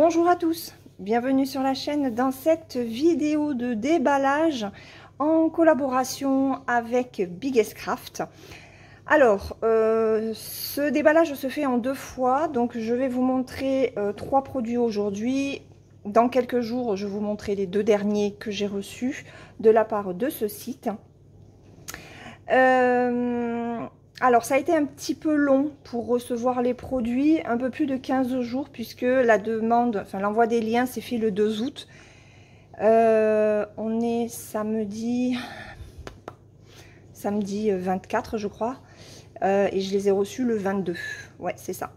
Bonjour à tous, bienvenue sur la chaîne dans cette vidéo de déballage en collaboration avec Biggest Craft. Alors, ce déballage se fait en deux fois, donc je vais vous montrer trois produits aujourd'hui. Dans quelques jours, je vous montrerai les deux derniers que j'ai reçus de la part de ce site. Alors, ça a été un petit peu long pour recevoir les produits, un peu plus de 15 jours, puisque la demande, enfin l'envoi des liens s'est fait le 2 août. On est samedi 24, je crois, et je les ai reçus le 22. Ouais, c'est ça.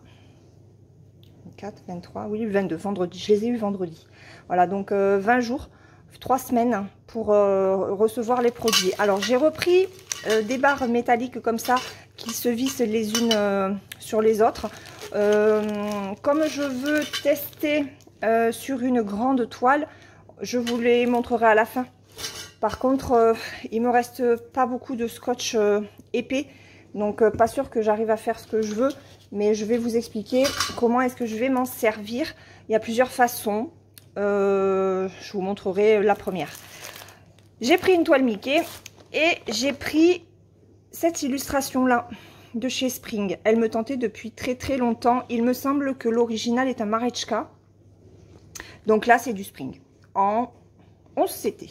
24, 23, oui, le 22, vendredi. Je les ai eus vendredi. Voilà, donc 20 jours, 3 semaines pour recevoir les produits. Alors, j'ai repris des barres métalliques comme ça qui se vissent les unes sur les autres. Comme je veux tester sur une grande toile, je vous les montrerai à la fin. Par contre, il me reste pas beaucoup de scotch épais, donc pas sûr que j'arrive à faire ce que je veux, mais je vais vous expliquer comment est-ce que je vais m'en servir. Il y a plusieurs façons. Je vous montrerai la première. J'ai pris une toile Mickey et j'ai pris cette illustration là de chez Spring. Elle me tentait depuis très longtemps. Il me semble que l'original est un Marechka. Donc là c'est du Spring en 11 CT.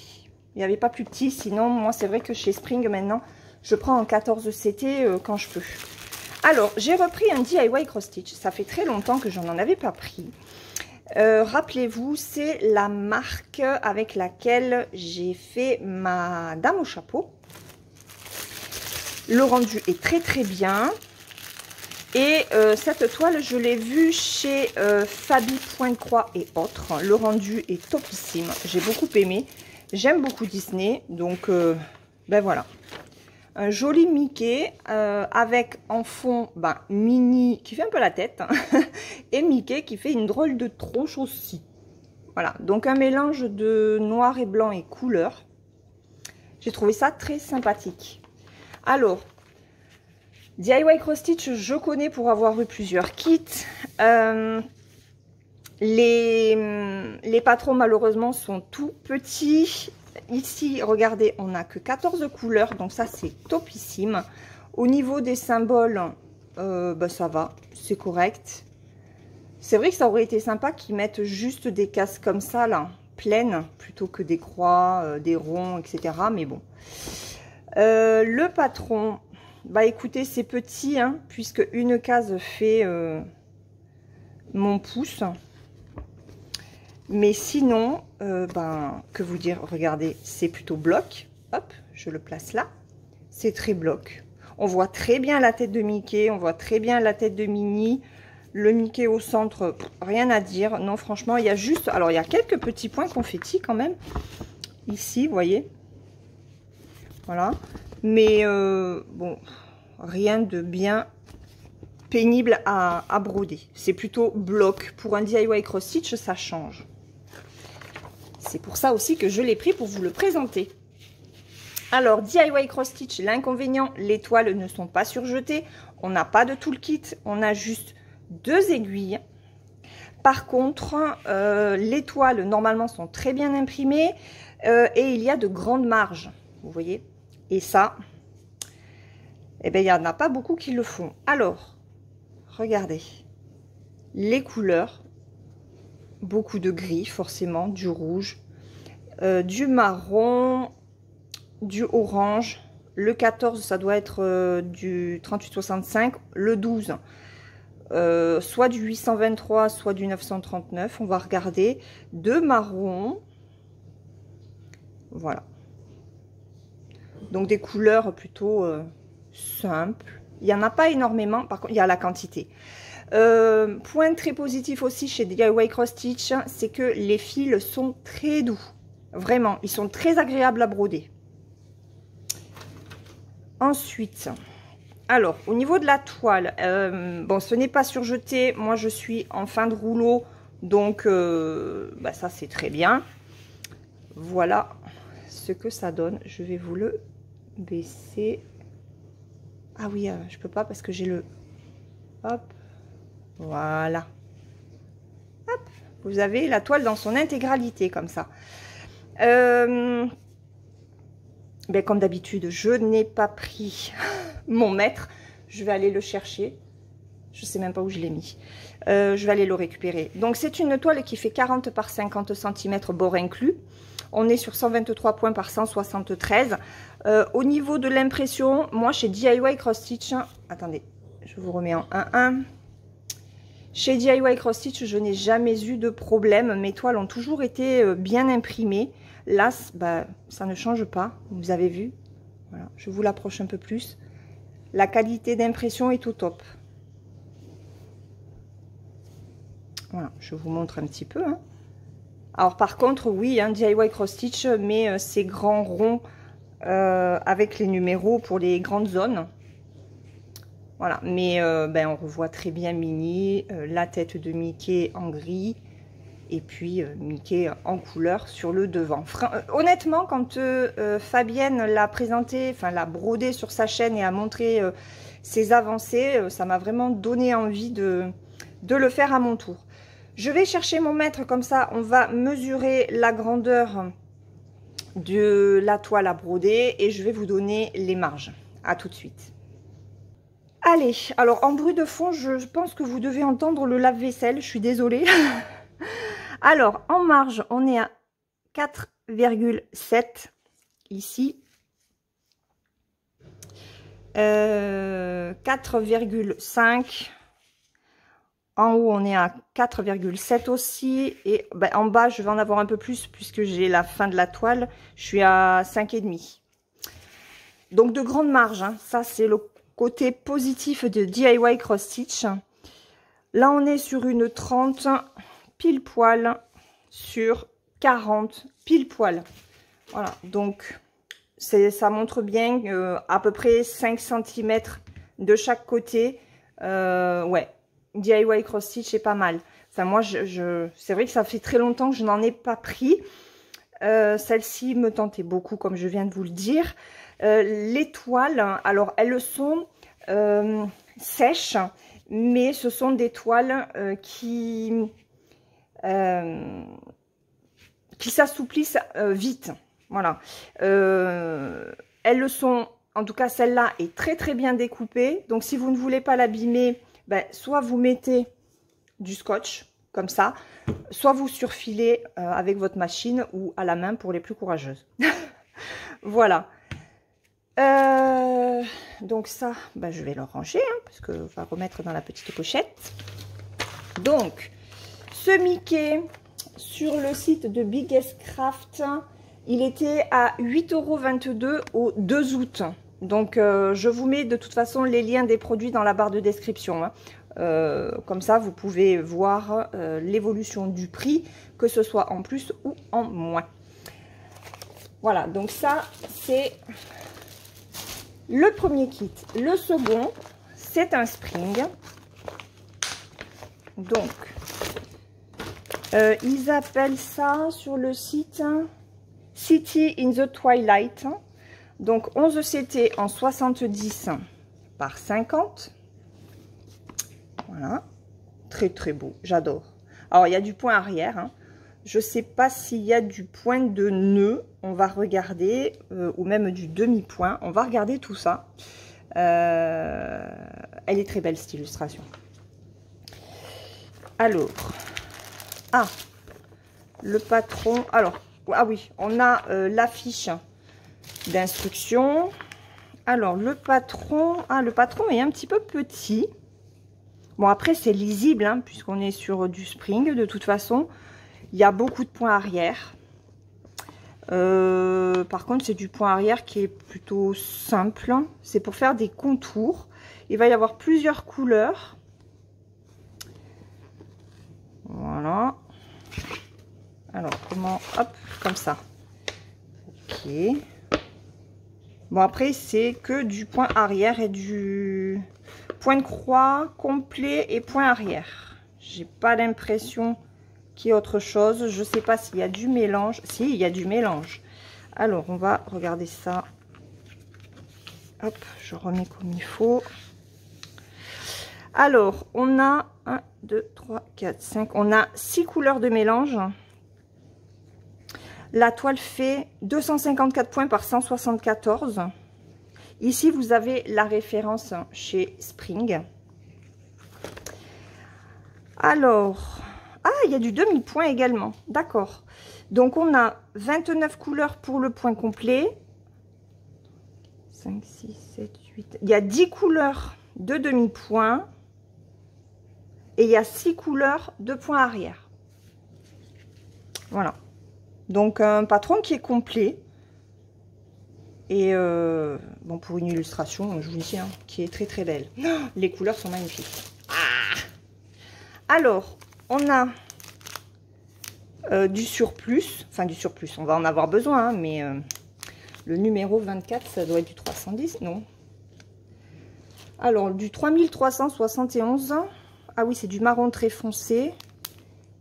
Il n'y avait pas plus petit, sinon moi c'est vrai que chez Spring maintenant je prends en 14 CT quand je peux. Alors j'ai repris un DIY cross stitch. Ça fait très longtemps que j'en avais pas pris. Rappelez-vous, c'est la marque avec laquelle j'ai fait ma dame au chapeau. Le rendu est très bien. Et cette toile, je l'ai vue chez Fabi Point Croix et autres. Le rendu est topissime. J'ai beaucoup aimé. J'aime beaucoup Disney. Donc, ben voilà. Un joli Mickey avec en fond Minnie qui fait un peu la tête. Et Mickey qui fait une drôle de tronche aussi. Voilà. Donc, un mélange de noir et blanc et couleur. J'ai trouvé ça très sympathique. Alors, DIY Cross Stitch, je connais pour avoir eu plusieurs kits. Les patrons, malheureusement, sont tout petits. Ici, regardez, on n'a que 14 couleurs, donc ça, c'est topissime. Au niveau des symboles, ça va, c'est correct. C'est vrai que ça aurait été sympa qu'ils mettent juste des cases comme ça, là, pleines, plutôt que des croix, des ronds, etc. Mais bon. Le patron... écoutez, c'est petit, hein, puisque une case fait mon pouce. Mais sinon, que vous dire, regardez, c'est plutôt bloc. Hop, je le place là. C'est très bloc. On voit très bien la tête de Mickey, on voit très bien la tête de Minnie. Le Mickey au centre, rien à dire. Non, franchement, il y a juste... Alors, il y a quelques petits points confettis quand même. Ici, vous voyez. Voilà. Mais bon, rien de bien pénible à broder. C'est plutôt bloc. Pour un DIY cross stitch, ça change. C'est pour ça aussi que je l'ai pris pour vous le présenter. Alors, DIY cross stitch, l'inconvénient, les toiles ne sont pas surjetées. On n'a pas de toolkit, on a juste 2 aiguilles. Par contre, les toiles, normalement, sont très bien imprimées et il y a de grandes marges. Vous voyez? Et ça, eh bien, il n'y en a pas beaucoup qui le font. Alors, regardez, les couleurs, beaucoup de gris, forcément, du rouge, du marron, du orange. Le 14, ça doit être du 3865. Le 12, soit du 823, soit du 939. On va regarder. De marron. Voilà. Donc des couleurs plutôt simples. Il n'y en a pas énormément, par contre il y a la quantité. Point très positif aussi chez DIY Cross Stitch, c'est que les fils sont très doux. Vraiment, ils sont très agréables à broder. Ensuite, alors au niveau de la toile, bon, ce n'est pas surjeté. Moi je suis en fin de rouleau, donc ça c'est très bien. Voilà ce que ça donne. Je vais vous le baisser. Ah oui, je peux pas parce que j'ai le... Hop, voilà. Hop, Vous avez la toile dans son intégralité, comme ça. Ben, comme d'habitude, je n'ai pas pris mon mètre. Je vais aller le chercher. Je ne sais même pas où je l'ai mis. Je vais aller le récupérer. Donc, c'est une toile qui fait 40 par 50 cm, bord inclus. On est sur 123 points par 173. Au niveau de l'impression, moi, chez DIY Cross Stitch... Attendez, je vous remets en 1-1. Chez DIY Cross Stitch, je n'ai jamais eu de problème. Mes toiles ont toujours été bien imprimées. Là, bah, ça ne change pas. Vous avez vu. Voilà, je vous l'approche un peu plus. La qualité d'impression est au top. Voilà, je vous montre un petit peu. Hein. Alors par contre, oui, hein, DIY Cross Stitch met ces grands ronds avec les numéros pour les grandes zones. Voilà, mais ben, on revoit très bien Minnie, la tête de Mickey en gris et puis Mickey en couleur sur le devant. Honnêtement, quand Fabienne l'a présenté, enfin l'a brodé sur sa chaîne et a montré ses avancées, ça m'a vraiment donné envie de le faire à mon tour. Je vais chercher mon mètre, comme ça on va mesurer la grandeur de la toile à broder et je vais vous donner les marges. À tout de suite. Allez, alors en bruit de fond, je pense que vous devez entendre le lave-vaisselle, je suis désolée. Alors, en marge, on est à 4,7 ici. 4,5. En haut, on est à 4,7 aussi. Et ben, en bas, je vais en avoir un peu plus puisque j'ai la fin de la toile. Je suis à 5,5. Donc, de grandes marges. Hein. Ça, c'est le côté positif de DIY Cross Stitch. Là, on est sur une 30 pile poil sur 40 pile poil. Voilà, donc ça montre bien à peu près 5 cm de chaque côté. Ouais, DIY Cross Stitch est pas mal. Enfin, moi, c'est vrai que ça fait très longtemps que je n'en ai pas pris. Celle-ci me tentait beaucoup, comme je viens de vous le dire. Les toiles, alors elles sont sèches, mais ce sont des toiles qui s'assouplissent vite. Voilà. Elles le sont, en tout cas celle-là est très très bien découpée. Donc si vous ne voulez pas l'abîmer, ben, soit vous mettez du scotch, comme ça, soit vous surfilez avec votre machine ou à la main pour les plus courageuses. Voilà. Donc ça, ben, je vais le ranger, hein, parce que on va remettre dans la petite pochette. Donc, ce Mickey, sur le site de Biggest Craft, il était à 8,22 € au 2 août. Donc, je vous mets de toute façon les liens des produits dans la barre de description. Hein. Comme ça, vous pouvez voir l'évolution du prix, que ce soit en plus ou en moins. Voilà, donc ça, c'est le premier kit. Le second, c'est un spring. Donc, ils appellent ça sur le site City in the Twilight. Donc, 11 CT en 70 par 50. Voilà. Très, très beau. J'adore. Alors, il y a du point arrière. Hein. Je ne sais pas s'il y a du point de nœud. On va regarder. Ou même du demi-point. On va regarder tout ça. Elle est très belle, cette illustration. Alors. Ah. Le patron. Alors. Ah oui. On a l'affiche d'instruction. Alors, le patron. Ah, le patron est un petit peu petit. Bon, après, c'est lisible, hein, puisqu'on est sur du spring, de toute façon. Il y a beaucoup de points arrière. Par contre, c'est du point arrière qui est plutôt simple. C'est pour faire des contours. Il va y avoir plusieurs couleurs. Voilà. Alors, comment... Hop, comme ça. Ok. Bon, après, c'est que du point arrière et du... point de croix complet et point arrière. J'ai pas l'impression qu'il y ait autre chose. Je sais pas s'il y a du mélange. Si, il y a du mélange. Alors, on va regarder ça. Hop, je remets comme il faut. Alors, on a 1, 2, 3, 4, 5. On a 6 couleurs de mélange. La toile fait 254 points par 174. Ici, vous avez la référence chez Spring. Alors, ah, il y a du demi-point également. D'accord. Donc, on a 29 couleurs pour le point complet. 5, 6, 7, 8. Il y a 10 couleurs de demi-point. Et il y a 6 couleurs de point arrière. Voilà. Donc, un patron qui est complet. Et bon, pour une illustration, je vous dis, hein, qui est très très belle. Les couleurs sont magnifiques. Ah, alors, on a du surplus. Enfin, du surplus, on va en avoir besoin. Hein, mais le numéro 24, ça doit être du 310, non? Alors, du 3371. Ah oui, c'est du marron très foncé.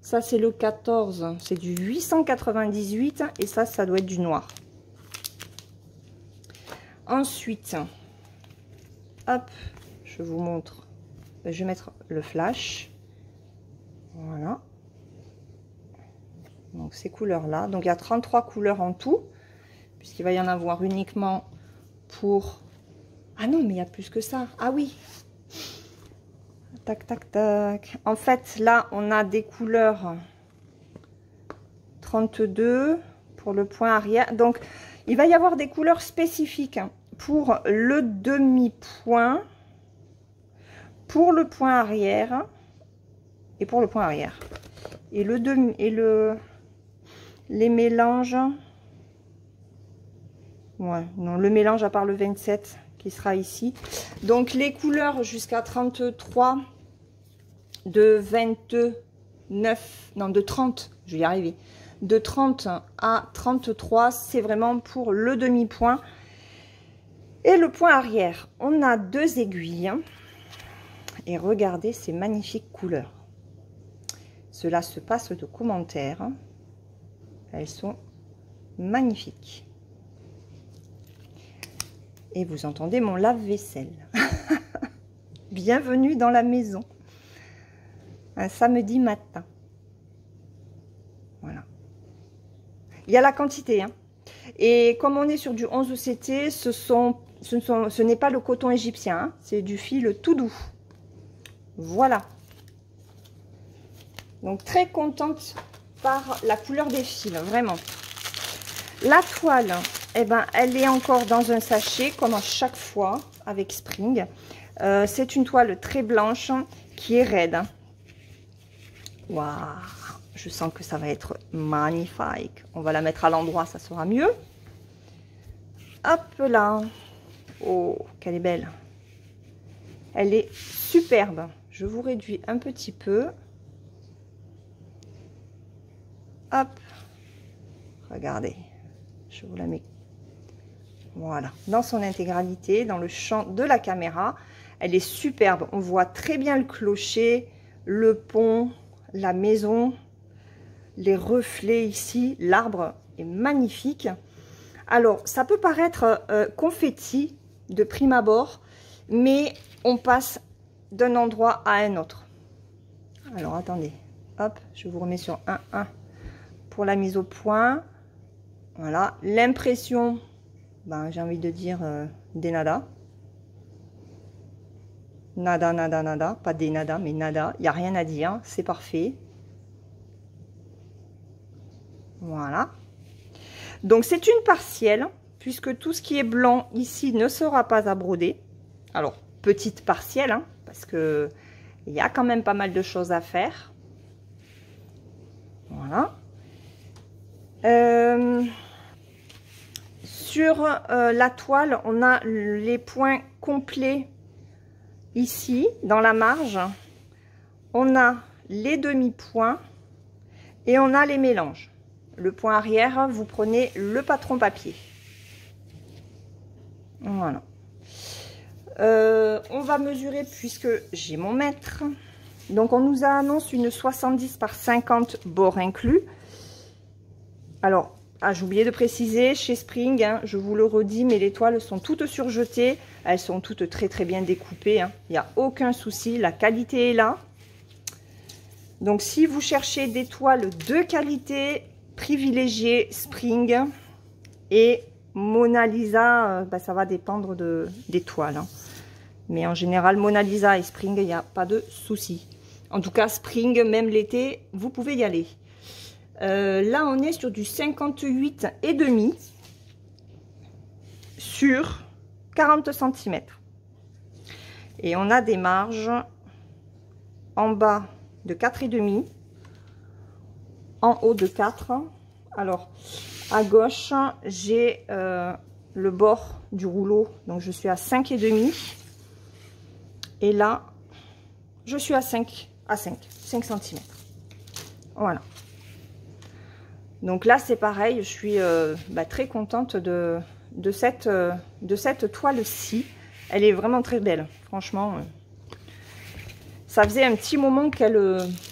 Ça, c'est le 14. C'est du 898. Et ça doit être du noir. Ensuite, hop, je vous montre. Je vais mettre le flash. Voilà. Donc, ces couleurs-là. Donc, il y a 33 couleurs en tout. Puisqu'il va y en avoir uniquement pour... Ah non, mais il y a plus que ça. Ah oui. Tac, tac, tac. En fait, là, on a des couleurs 32 pour le point arrière. Donc, il va y avoir des couleurs spécifiques pour le demi-point, pour le point arrière et pour le point arrière. Et le demi et les mélanges. Ouais, non, le mélange à part le 27 qui sera ici. Donc, les couleurs jusqu'à 33, de 29, non, de 30, je vais y arriver. De 30 à 33, c'est vraiment pour le demi-point. Et le point arrière, on a 2 aiguilles. Et regardez ces magnifiques couleurs. Cela se passe de commentaires. Elles sont magnifiques. Et vous entendez mon lave-vaisselle. Bienvenue dans la maison. Un samedi matin. Voilà. Il y a la quantité. Hein. Et comme on est sur du 11 CT, ce n'est pas le coton égyptien. Hein. C'est du fil tout doux. Voilà. Donc, très contente par la couleur des fils. Vraiment. La toile, eh ben, elle est encore dans un sachet, comme à chaque fois avec Spring. C'est une toile très blanche qui est raide. Waouh, je sens que ça va être magnifique. On va la mettre à l'endroit, ça sera mieux. Hop là. Oh, qu'elle est belle. Elle est superbe. Je vous réduis un petit peu. Hop. Regardez. Je vous la mets. Voilà. Dans son intégralité, dans le champ de la caméra. Elle est superbe. On voit très bien le clocher, le pont, la maison, les reflets ici, l'arbre est magnifique. Alors, ça peut paraître confetti de prime abord, mais on passe d'un endroit à un autre. Alors, attendez, hop, je vous remets sur 1,1 pour la mise au point. Voilà, l'impression, ben, j'ai envie de dire des nada. Nada, nada, nada. Pas des nada, mais nada. Il n'y a rien à dire. C'est parfait. Voilà. Donc, c'est une partielle, puisque tout ce qui est blanc ici ne sera pas à broder. Alors, petite partielle, hein, parce que il y a quand même pas mal de choses à faire. Voilà. Sur la toile, on a les points complets. Ici, dans la marge, on a les demi-points et on a les mélanges. Le point arrière, vous prenez le patron papier. Voilà. On va mesurer puisque j'ai mon mètre. Donc, on nous annonce une 70 par 50 bord inclus. Alors, Ah, j'ai oublié de préciser, chez Spring, hein, je vous le redis, mais les toiles sont toutes surjetées. Elles sont toutes très très bien découpées. Hein. Il n'y a aucun souci, la qualité est là. Donc si vous cherchez des toiles de qualité, privilégiez Spring. Et Mona Lisa, ça va dépendre des toiles. Hein. Mais en général, Mona Lisa et Spring, il n'y a pas de souci. En tout cas, Spring, même l'été, vous pouvez y aller. Là, on est sur du 58,5 sur 40 cm. Et on a des marges en bas de 4,5, en haut de 4. Alors, à gauche, j'ai le bord du rouleau, donc je suis à 5,5. Et là, je suis à 5 cm. Voilà. Donc là, c'est pareil, je suis très contente de cette toile-ci. Elle est vraiment très belle, franchement. Ça faisait un petit moment qu'elle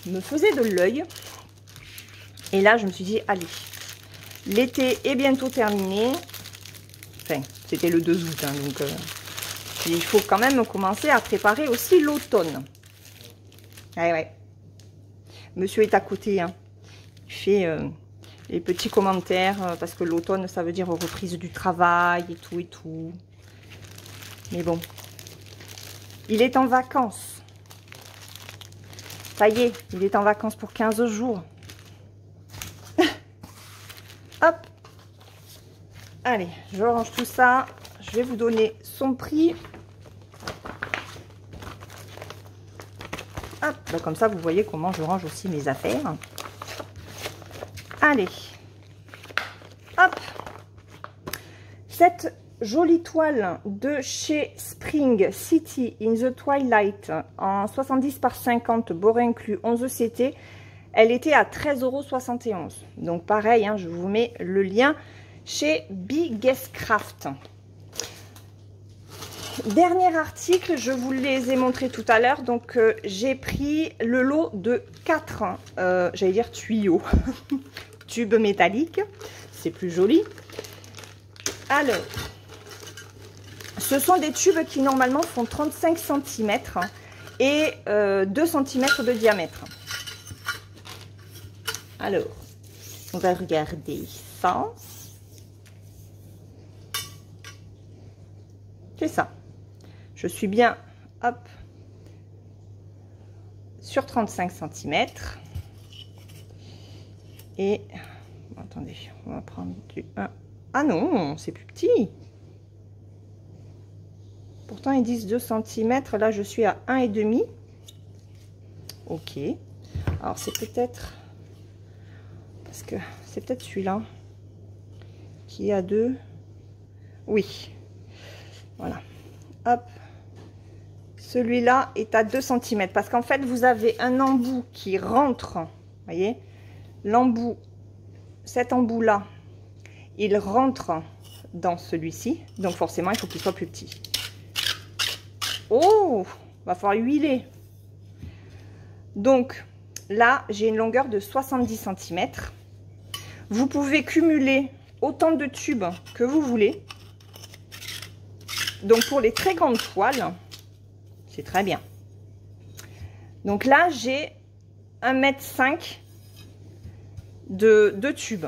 me faisait de l'œil. Et là, je me suis dit, allez, l'été est bientôt terminé. Enfin, c'était le 2 août, hein, donc il faut quand même commencer à préparer aussi l'automne. Ouais, ouais. Monsieur est à côté, hein. Il fait les petits commentaires, parce que l'automne, ça veut dire reprise du travail et tout et tout. Mais bon, il est en vacances. Ça y est, il est en vacances pour 15 jours. Hop. Allez, je range tout ça. Je vais vous donner son prix. Hop, comme ça, vous voyez comment je range aussi mes affaires. Allez, hop, cette jolie toile de chez Spring, City in the Twilight, en 70 par 50, bord inclus, 11 CT, elle était à 13,71 €. Donc pareil, hein, je vous mets le lien chez Biggest Craft. Dernier article, je vous les ai montrés tout à l'heure. Donc j'ai pris le lot de 4, j'allais dire tuyaux, tubes métalliques. C'est plus joli. Alors, ce sont des tubes qui normalement font 35 cm et 2 cm de diamètre. Alors, on va regarder ça. C'est ça. Je suis bien, hop, sur 35 cm. Et, attendez, on va prendre du 1. Ah non, c'est plus petit. Pourtant, ils disent 2 cm. Là, je suis à 1,5. Ok. Alors, c'est peut-être... Parce que c'est peut-être celui-là qui est à 2. Oui. Voilà. Hop. Celui-là est à 2 cm. Parce qu'en fait, vous avez un embout qui rentre. Vous voyez, l'embout, cet embout-là, il rentre dans celui-ci. Donc, forcément, il faut qu'il soit plus petit. Oh, va falloir huiler. Donc, là, j'ai une longueur de 70 cm. Vous pouvez cumuler autant de tubes que vous voulez. Donc, pour les très grandes toiles, c'est très bien. Donc là, j'ai 1,5 m de tubes.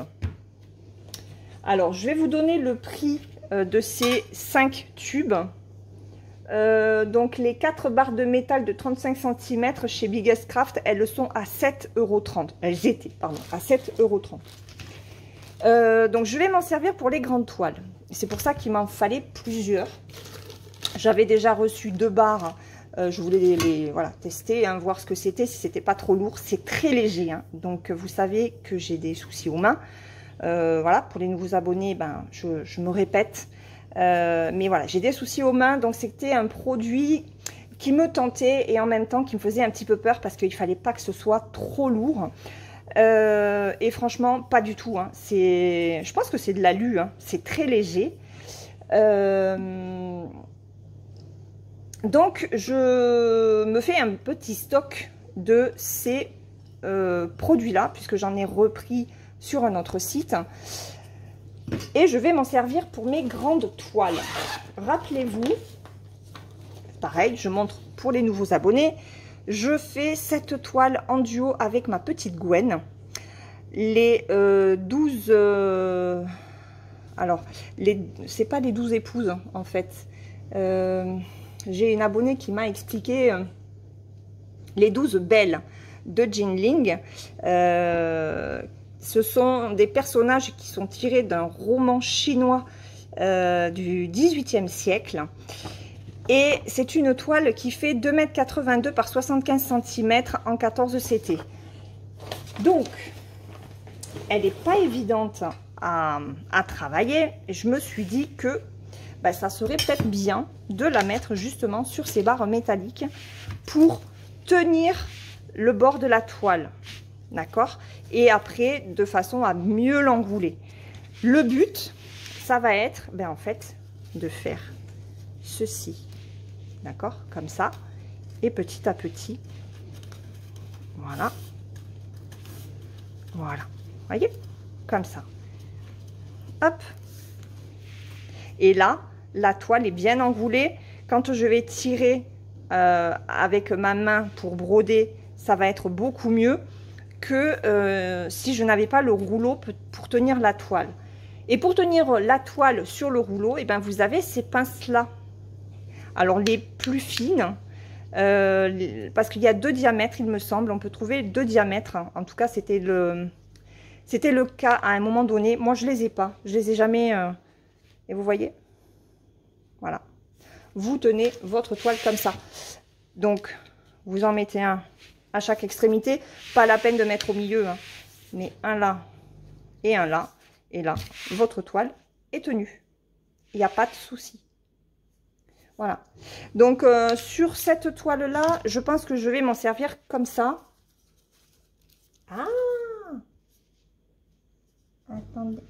Alors, je vais vous donner le prix de ces 5 tubes. Donc, les 4 barres de métal de 35 cm chez Biggest Craft, elles sont à 7,30 €. Elles étaient, pardon, à 7,30 €. Donc, je vais m'en servir pour les grandes toiles. C'est pour ça qu'il m'en fallait plusieurs. J'avais déjà reçu 2 barres. Je voulais les voilà, tester, hein, voir ce que c'était, si c'était pas trop lourd. C'est très léger, hein. Donc vous savez que j'ai des soucis aux mains. Voilà, pour les nouveaux abonnés, ben, je me répète. Mais voilà, j'ai des soucis aux mains. Donc c'était un produit qui me tentait et en même temps qui me faisait un petit peu peur parce qu'il fallait pas que ce soit trop lourd. Et franchement, pas du tout, hein. Je pense que c'est de l'alu, hein. C'est très léger. Donc, je me fais un petit stock de ces produits-là, puisque j'en ai repris sur un autre site. Et je vais m'en servir pour mes grandes toiles. Rappelez-vous, pareil, je montre pour les nouveaux abonnés, je fais cette toile en duo avec ma petite Gwen. Les 12... alors, c'est pas les 12 épouses, en fait. J'ai une abonnée qui m'a expliqué les 12 belles de Jinling. Ce sont des personnages qui sont tirés d'un roman chinois du XVIIIe siècle. Et c'est une toile qui fait 2,82 m par 75 cm en 14 CT. Donc, elle n'est pas évidente à travailler. Je me suis dit que ça serait peut-être bien de la mettre justement sur ces barres métalliques pour tenir le bord de la toile. D'accord? Et après, de façon à mieux l'enrouler. Le but, ça va être, en fait, de faire ceci. D'accord? Comme ça. Et petit à petit, voilà. Voilà. Voyez? Comme ça. Hop. Et là, la toile est bien enroulée. Quand je vais tirer avec ma main pour broder, ça va être beaucoup mieux que si je n'avais pas le rouleau pour tenir la toile. Et pour tenir la toile sur le rouleau, vous avez ces pinces-là. Alors, les plus fines, parce qu'il y a 2 diamètres, il me semble. On peut trouver 2 diamètres. En tout cas, c'était le cas à un moment donné. Moi, je les ai pas. Je les ai jamais... Et vous voyez? Voilà. Vous tenez votre toile comme ça. Donc, vous en mettez un à chaque extrémité. Pas la peine de mettre au milieu, hein. Mais un là et un là. Et là, votre toile est tenue. Il n'y a pas de souci. Voilà. Donc, sur cette toile-là, je pense que je vais m'en servir comme ça. Ah! Attendez.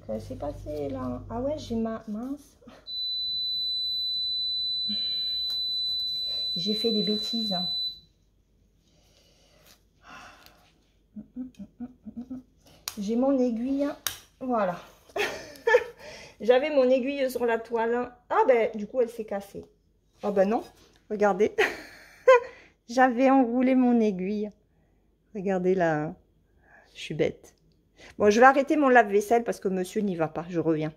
Qu'est-ce qui s'est passé là? Ah ouais, j'ai ma mince. J'ai fait des bêtises. J'ai mon aiguille. Voilà. J'avais mon aiguille sur la toile. Ah du coup, elle s'est cassée. Ah non. Regardez. J'avais enroulé mon aiguille. Regardez là. Je suis bête. Bon, je vais arrêter mon lave-vaisselle parce que monsieur n'y va pas. Je reviens.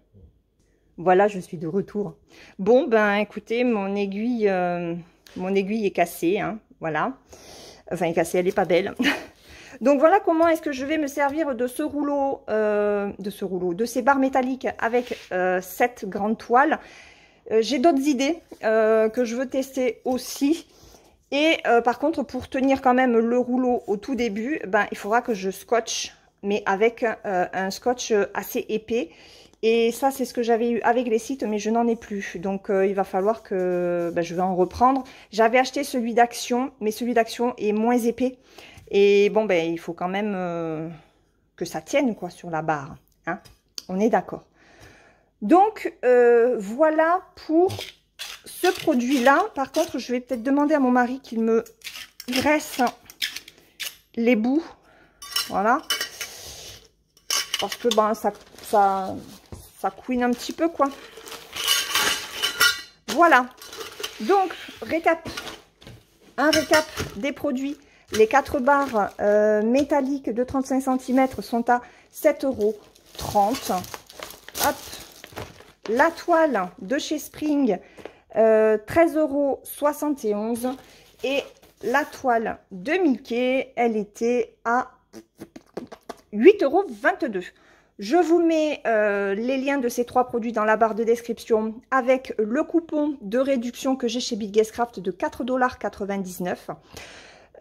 Voilà, je suis de retour. Bon, écoutez, mon aiguille est cassée. Hein, voilà. Enfin, elle est cassée, elle n'est pas belle. Donc, voilà comment est-ce que je vais me servir de ce rouleau, de ces barres métalliques avec cette grande toile. J'ai d'autres idées que je veux tester aussi. Et par contre, pour tenir quand même le rouleau au tout début, il faudra que je scotche, mais avec un scotch assez épais. Et ça, c'est ce que j'avais eu avec les sites, mais je n'en ai plus. Donc, il va falloir que je vais en reprendre. J'avais acheté celui d'Action, mais celui d'Action est moins épais. Et bon, il faut quand même que ça tienne quoi sur la barre. Hein, on est d'accord. Donc, voilà pour ce produit-là. Par contre, je vais peut-être demander à mon mari qu'il me graisse les bouts. Voilà. Parce que ça couine un petit peu, quoi. Voilà. Donc, un récap des produits. Les 4 barres métalliques de 35 cm sont à 7,30 €. Hop. La toile de chez Spring, 13,71 €. Et la toile de Mickey, elle était à 8,22 €. Je vous mets les liens de ces 3 produits dans la barre de description avec le coupon de réduction que j'ai chez Biggest-Craft de 4,99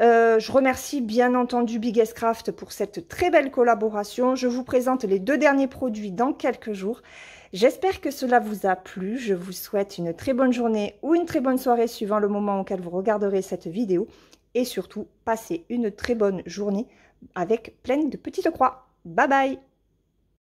$. Je remercie bien entendu Biggest-Craft pour cette très belle collaboration. Je vous présente les 2 derniers produits dans quelques jours. J'espère que cela vous a plu. Je vous souhaite une très bonne journée ou une très bonne soirée suivant le moment auquel vous regarderez cette vidéo. Et surtout, passez une très bonne journée avec pleine de petites croix. Bye bye!